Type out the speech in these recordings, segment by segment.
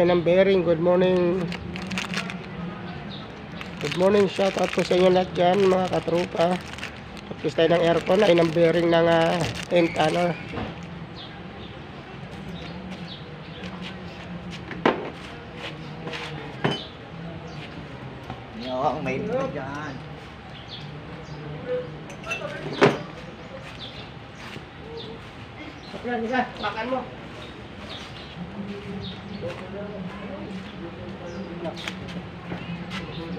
tayo ng bearing. Good morning. Good morning, shout out po sa inyo lahat dyan mga katropa. Tapos tayo ng aircon ay ng bearing ng tent ano. Yung may ito dyan. Yan, isa, makan mo.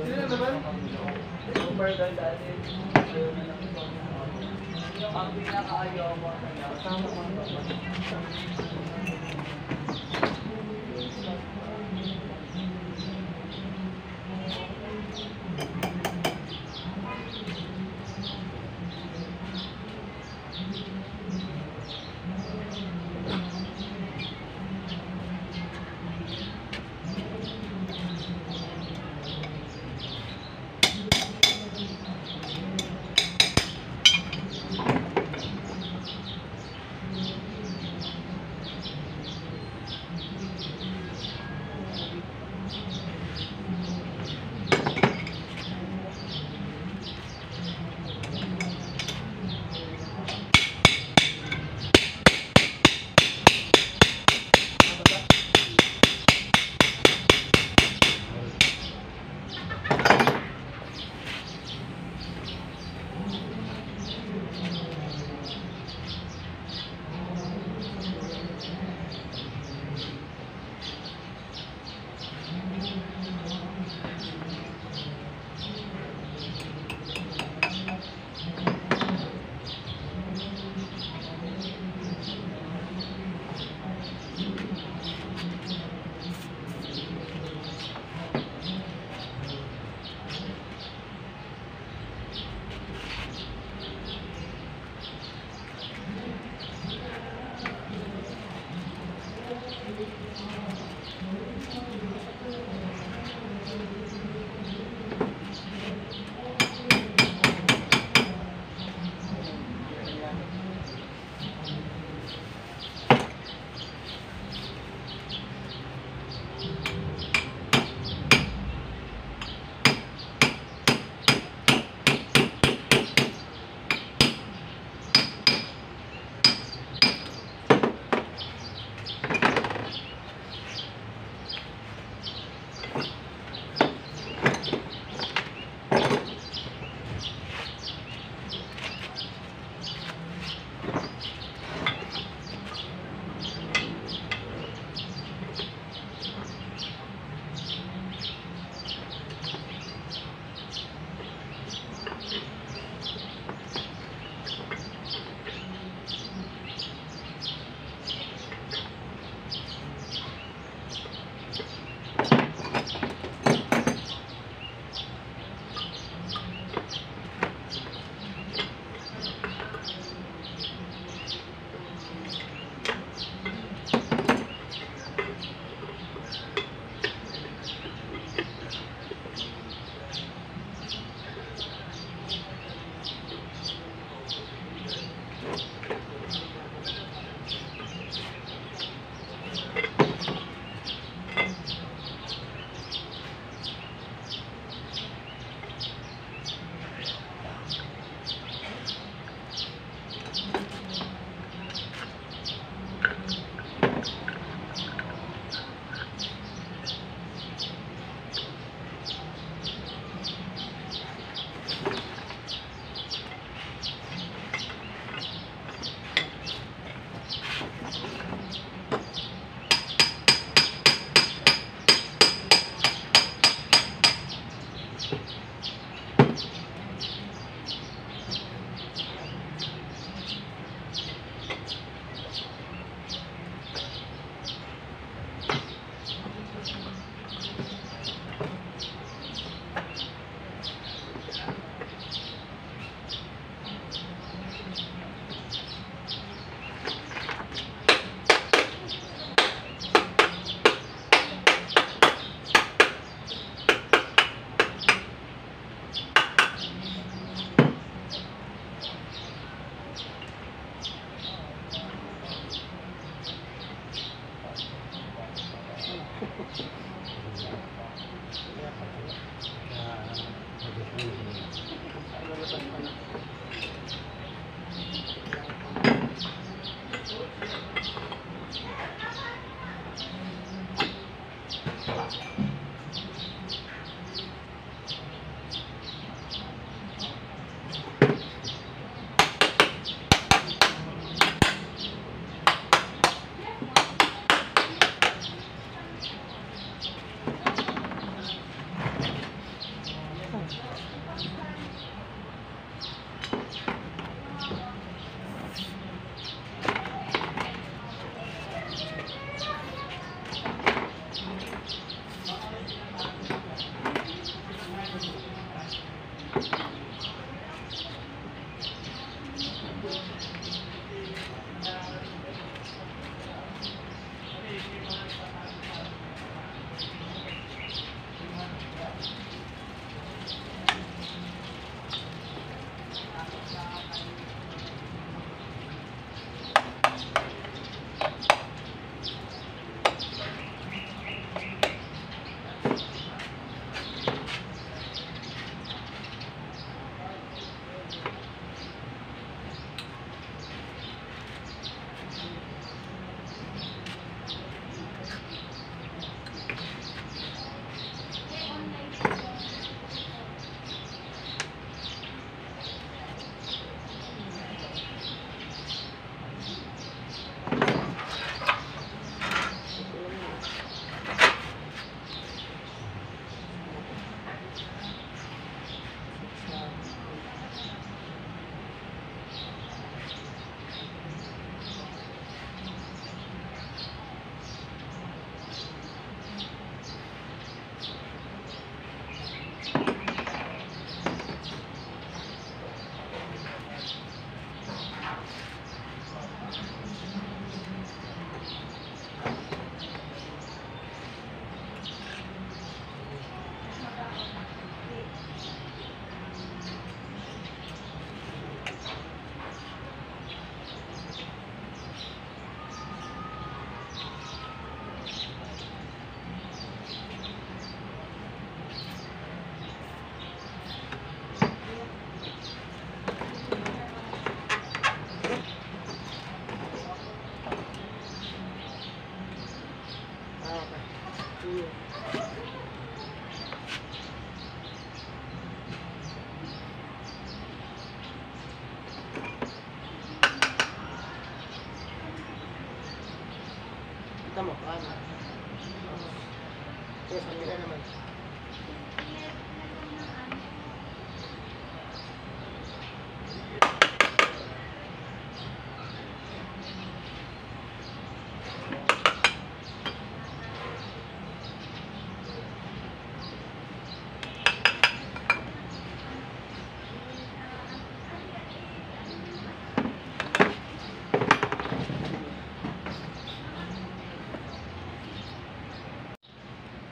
Sino naman? Overguard dati. Ang pinakaayaw mo. Kasama mo.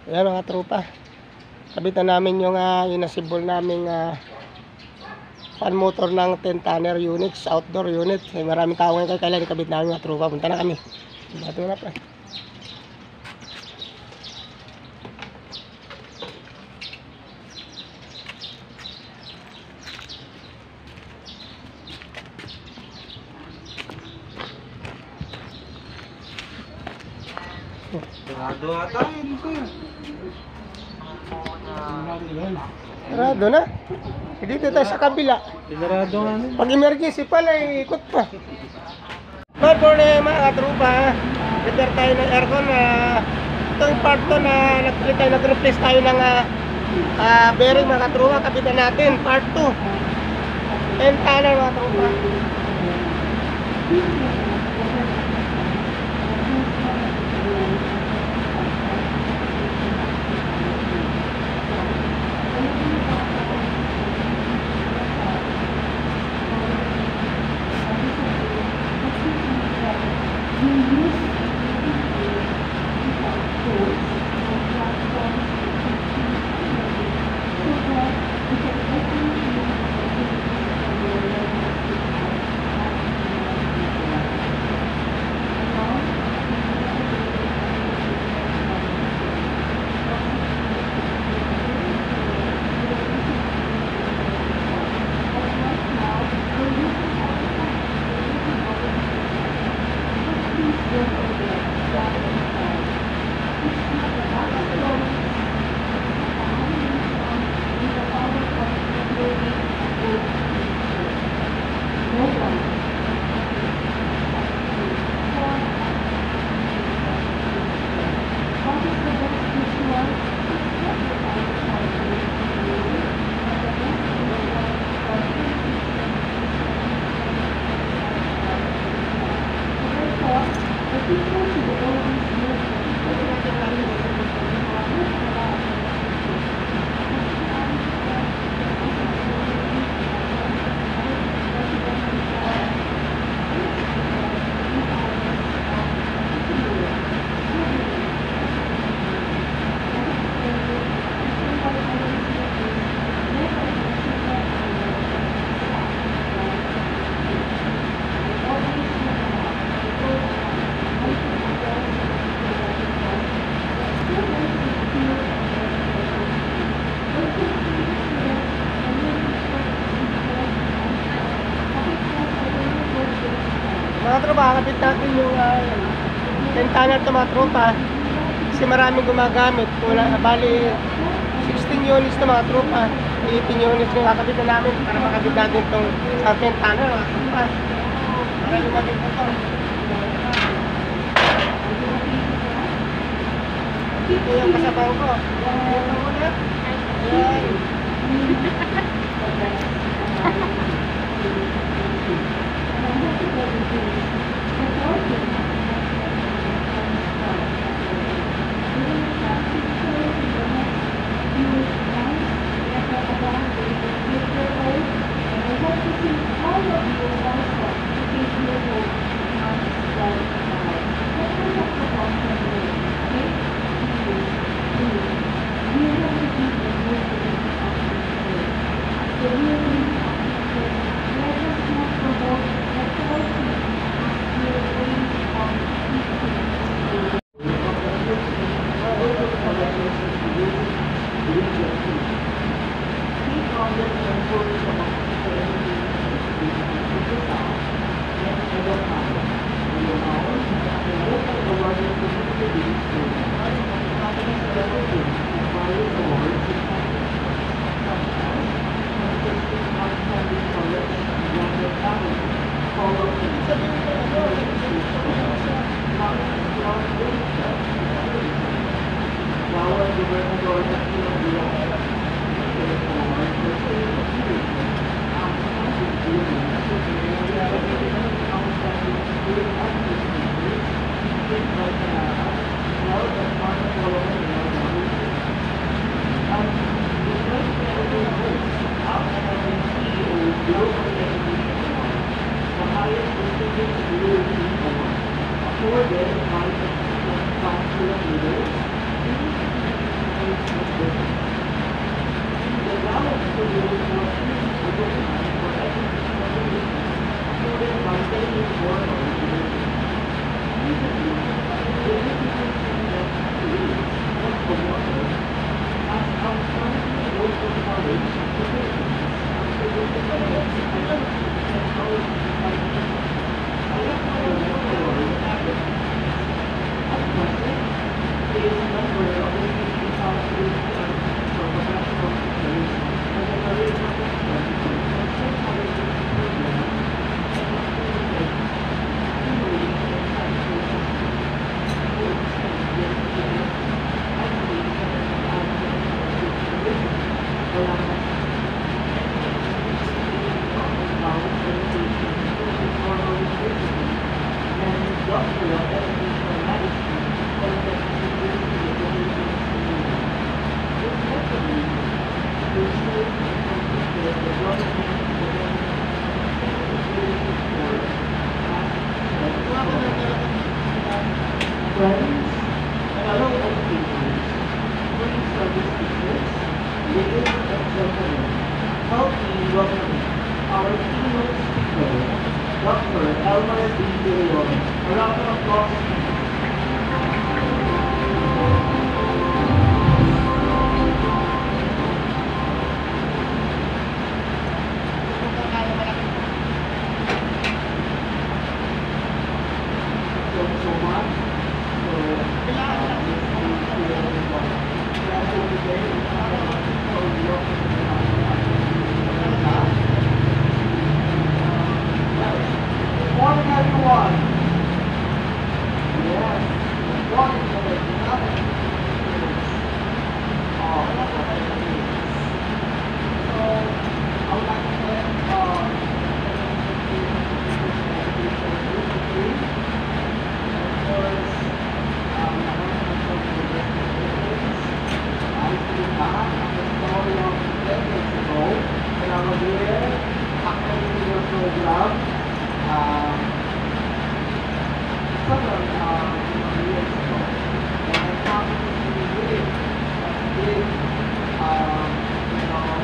Ayan mga tropa. Kabitan namin yung inassemble naming fan motor ng 10 tonner units, outdoor unit. Maraming tao ngayon kailan ikabit namin mga tropa. Punta na kami. Bato na pa. Sarado ata yun ko. Sarado na. Dito tayo sa kabila. Sarado nga nun. Pag emergency pala, ikot pa. Good morning mga katrupa. Repair tayo ng aircon. Ito yung part to na nag-replace tayo ng bearing mga katrupa. Kapitan natin, part 2. 10 tonner mga katrupa. Mga tropa, kakabit natin yung 10 tonner to mga tropa. Kasi maraming gumagamit. Bali, 16 units to mga tropa. 18 units yung kakabit na namin para makabit natin itong 10 tonner mga tropa. Para lumabit na ito. Dito yung kasabaw ko. Ito muna. Ayan. Our keynote speaker, Dr. Elmer D. Leon. A round of applause. Thank you so much. Morning, everyone. Yes. Morning, everyone. So, I would like to thank program. Several years ago, and I found it to be really big,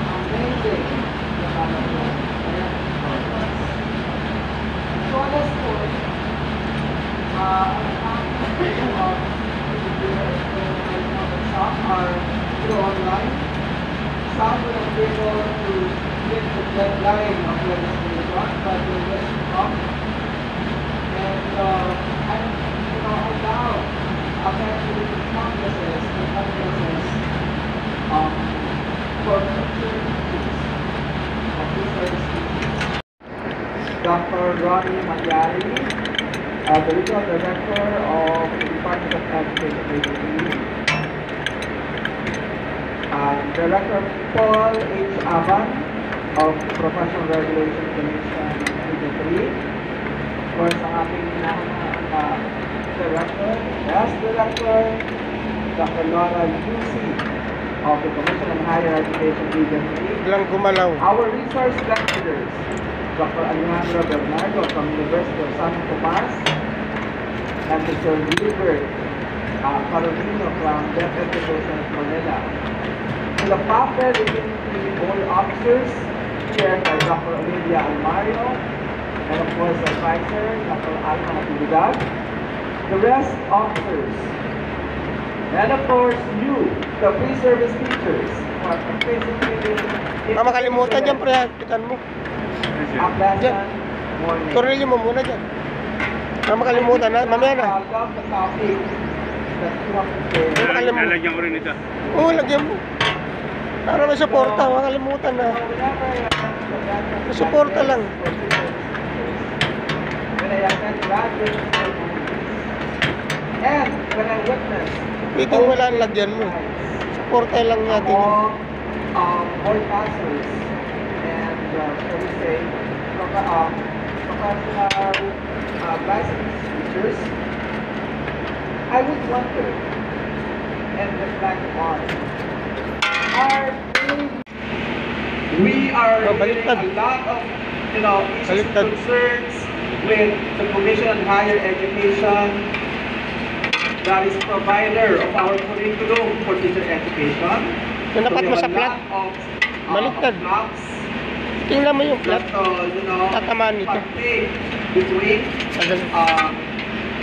amazing development and progress. So at this point, I found some are online. Some will be able to get the deadline of legislation, but will just come. And I now attending congresses for future issues of research. Dr. Ronnie Magyari, the Regional Director of the Department of Education, Director Paul H. Avan of Professional Regulation Commission 3. Of course, ang ating Director, Director, Dr. Laura Lucy of the Commission on Higher Education Agency. Biglang gumalaw. Our resource lecturers, Dr. Alejandro Bernardo from University of San Tomas, and Mr. Gilbert Carolino from Deaf Education of Manila. To the PAPER Divinity Board Officers, chaired by Dr. Olivia Almario, and of course the advisor, Dr. Alma Natividad, the rest officers, and of course you, the pre-service teachers, who are participating in Makalimutan dyan, pre. Pitan mo. a pleasant morning. Tornilyo mo muna dyan. Makalimutan na. Mamaya na. Welcome the topic that you want to share. Lalagyan ko rin ito. Oo, lagyan mo. Para may suporta. Makalimutan na. May suporta lang. When I attend graduate ceremonies, and when I witness Pwede mo wala ang lagyan mo. Suporta lang natin. among broadcasters and shall we say professional licensed teachers, I would wonder and reflect on our we are getting a lot of issues and concerns with the Commission on Higher Education, that is provider of our curriculum for teacher education. Tinapat mo sa plat. Baliktad. Tingnan mo yung plat. Tatamaan nito. Between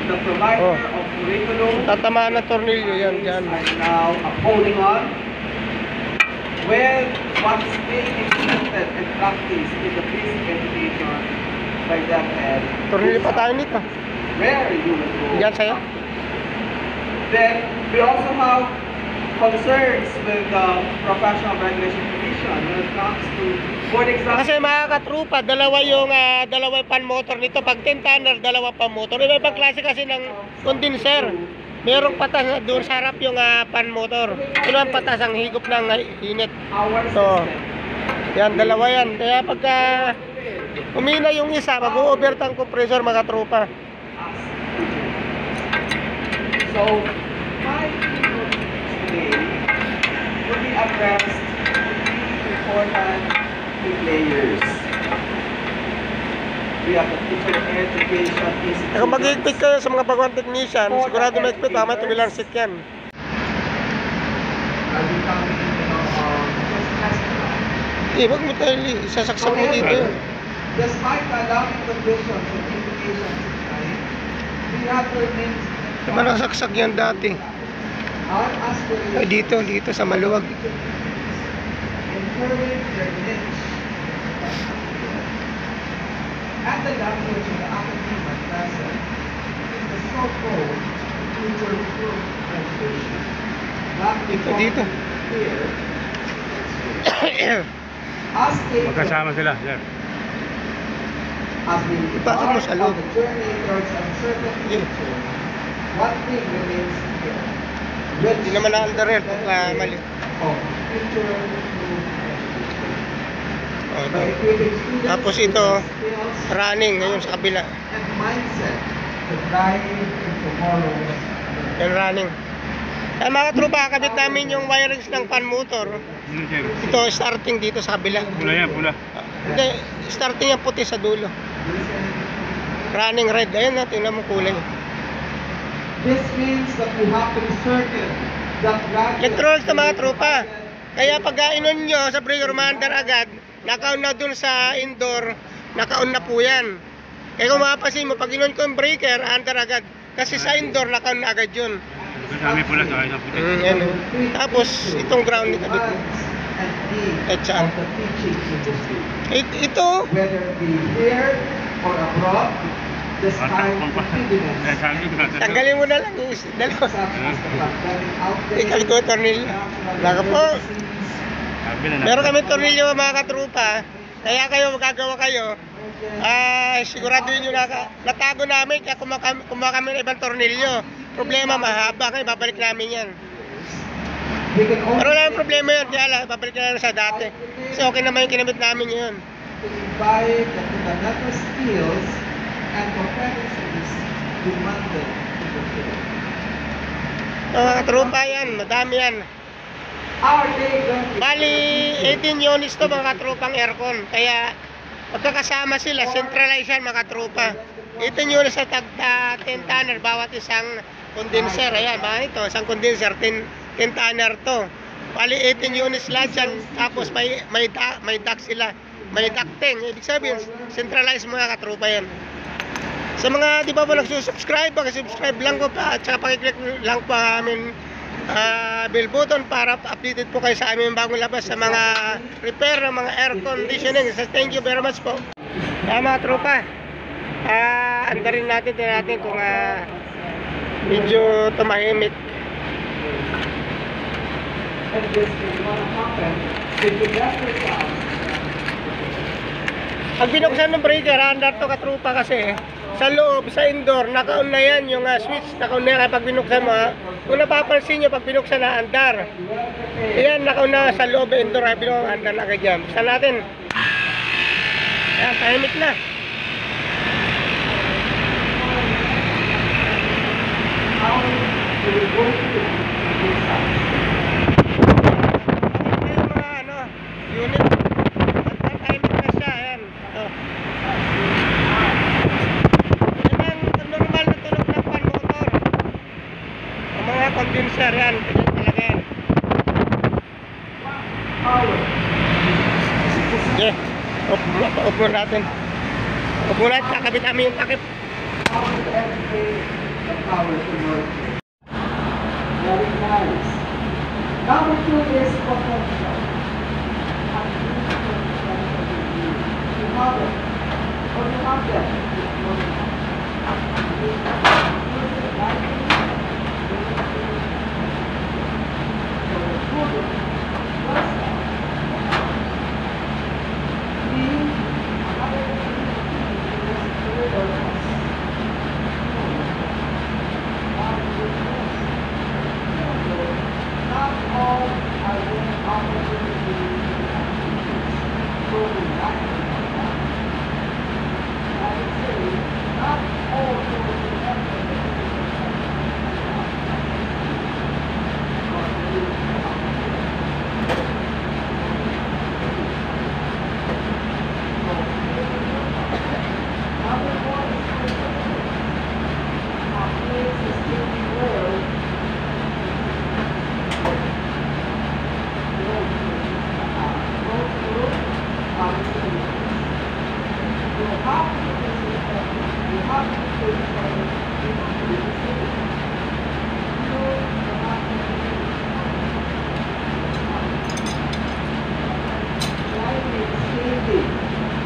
the provider of curriculum. Tatamaan na tornilyo yan dyan. And now holding on with what's being implemented and practiced in the basic education by DepEd. Tornilyo pa tayo nito. Where you will go. Yan sa'yo. Then we also have concerns with the Professional Regulation Commission when it comes to board exams. Kasi mga katrupa, dalawa yung pan motor nito. Pag 10 tonner, dalawa pa motor. Iba-ibang klase kasi ng condenser. Merong patas doon sa harap yung fan motor. Ito ang patas ang higop ng init. Our So, system. yan, dalawa yan. Kaya pagka umina yung isa, mag-o-overt ang compressor mga tropa. So, my keynote today will be addressed to important key players. We have the teacher education institute. Kung mag-iigpit kayo sa mga bagong technician, sigurado may igpit, mamaya tumilansik yan. Are becoming, just customized. Eh, wag mo tayo, isasaksak mo dito yun. Despite the alarming conditions and implications of time, we have to remain Naman nasaksak yan dati. our aspirations. Ay, dito sa maluwag. Encourage their niche and the language of the academic lesson in the so-called future-proof education. That Dito. Here, as stated, Magkasama sila, sir. as we Ipasok mo embark sa on loob. the journey towards uncertain Yeah. future, one thing remains clear. Which Hindi naman na-under red, is the baka mali. of future-proof education. Oh, By equipping students Tapos with ito, the skills running ngayon sa kabila. and mindset to thrive in tomorrow's Yan running. Ay, mga tropa, kabit namin yung wirings ng fan motor. Ano, sir? Ito, starting dito sa kabila. Pula yan, pula. Hindi, starting yung puti sa dulo. Running red. Ayan na, tingnan mo kulay. This means that we have to be certain that graduates Electronics na mga tropa. Kaya pag inon nyo sa breaker commander agad, naka-on na dun sa indoor, naka-on na po yan. Kaya kung mapapansin mo, pag inon ko yung breaker, under agad. Kasi sa indoor, naka-on na agad yun. Kami pula sa kayo sa puti. Yan, oh. Tapos, itong ground ni kabit mo. and need At saan? of the teaching industry. Ito, Whether it be here or abroad, this time Matakpan of pa. dividends Eh, sabi ko na. tanggalin mo na lang yung dalawa. such as the pandemic outbreak, Ikal ko tornilyo. Naka po. Sabi na. Meron kami tornilyo mga katrupa. Kaya kayo, magagawa kayo. Siguraduhin nyo natago namin. Kaya kumuha kami ng ibang tornilyo. Problema, mahaba kayo. Babalik namin yan. we can Pero only wala yung problema yun. Kaya lang, babalik na lang sa dati. Kasi okay naman yung kinamit namin yun. to imbibe the fundamental skills and competencies demanded in the field. Mga katrupa yan. Madami yan. Our day don't Bali, 18 units to mga katrupang aircon. Kaya, pagkakasama sila, centralize yan mga katrupa. 18 units sa tagta 10 tonner, bawat isang condenser. Ayan, mga ito, isang condenser, 10 tonner to. Bali, 18 units lahat yan. Tapos may duct sila. May ducting. Ibig sabihin, centralize mga katrupa yan. Sa mga di ba po nagsusubscribe, subscribe lang ko pa at saka pakiclick lang po amin bell button para updated po kayo sa aming bagong labas sa mga repair ng mga air conditioning. So, thank you very much po. Mga tropa, andarin natin, tingnan natin kung medyo tumahimik. and this is what happen if you let yourself Pag binuksan ng breaker, under to katrupa kasi sa loob, sa indoor, naka-on na yan yung switch, naka-on na yan. Kaya pag binuksan mo, kung napapansin nyo, pag binuksan na andar, ayan, naka-on na sa loob, indoor, ay binuksan andar na agad yan. Buksan natin. Ayan, tahimik na. how do we go to this side? Ayan yung mga unit. At tahimik na siya, ayan. Ito. Yan ang normal na tunog ng fan motor. Ang mga condenser yan, ganyan talaga yan. Power. Okay, off mo natin. Off mo natin, kakabit namin yung takip. How to educate the power to work. Very nice. Number 2 is potential. You have it. Or you have them.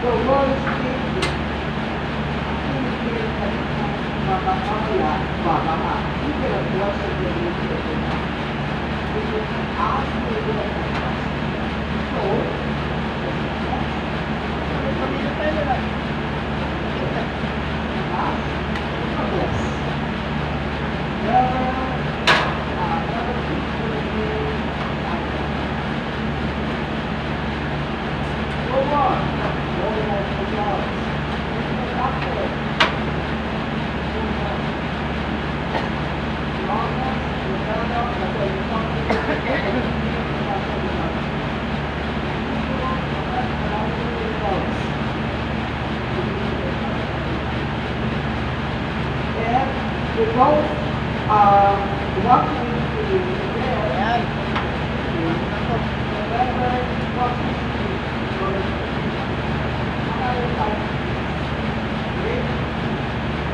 The world is changing. Makakaya, baka you can watch the video. You can ask me what so, yes. Go on. Because what we do there,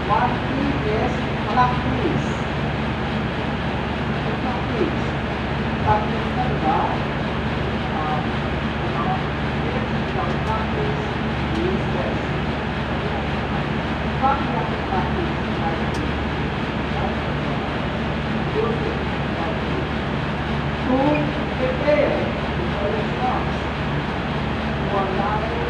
one thing is practice. Practice. Practice talaga. Practice is best. Practice. To prepare for the stocks for life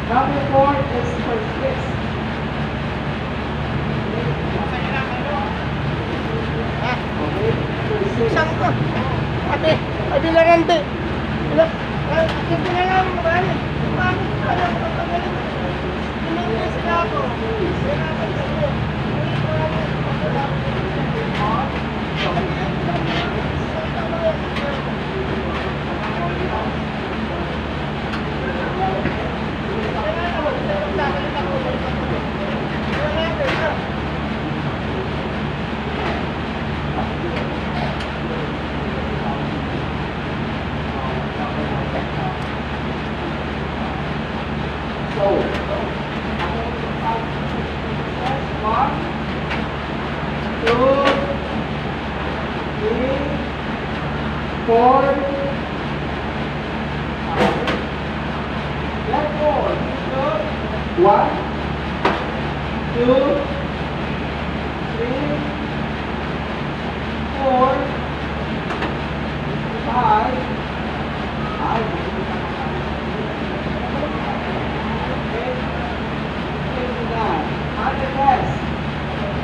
Number 4 is persist. Isang ko. Ate larante. Ate ko na lang, marami. Bakit? Ano ko pagaling? Hindi sila ako. So, 1, 2, 3, 4. Let's go. 1, 2, 3, 4, 5. On the test,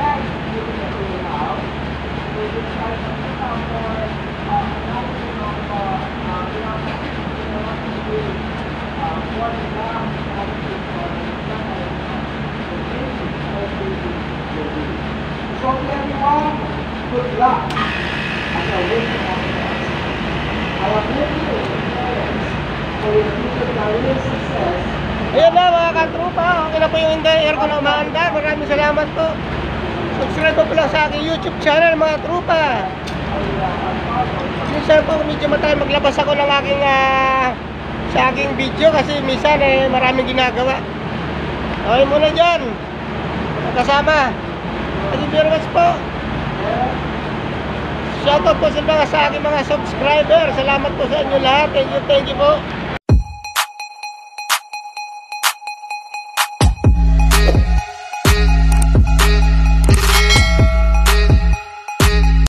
next you can do it now. So you try to put out more analysis of what is now analysis for so everyone, good luck as a waiting on the test. I am making you for your future career success. Ayan na mga katrupa, okay na po yung aircon na umaandar. Maraming salamat po. Subscribe po lang sa aking YouTube channel mga trupa. Minsan po medyo matagal maglabas ako ng aking sa aking video kasi minsan maraming ginagawa. Okay muna dyan. Kasama. Thank you very much po. Shoutout po sa mga sa aking mga subscriber. Salamat po sa inyo lahat. Thank you po.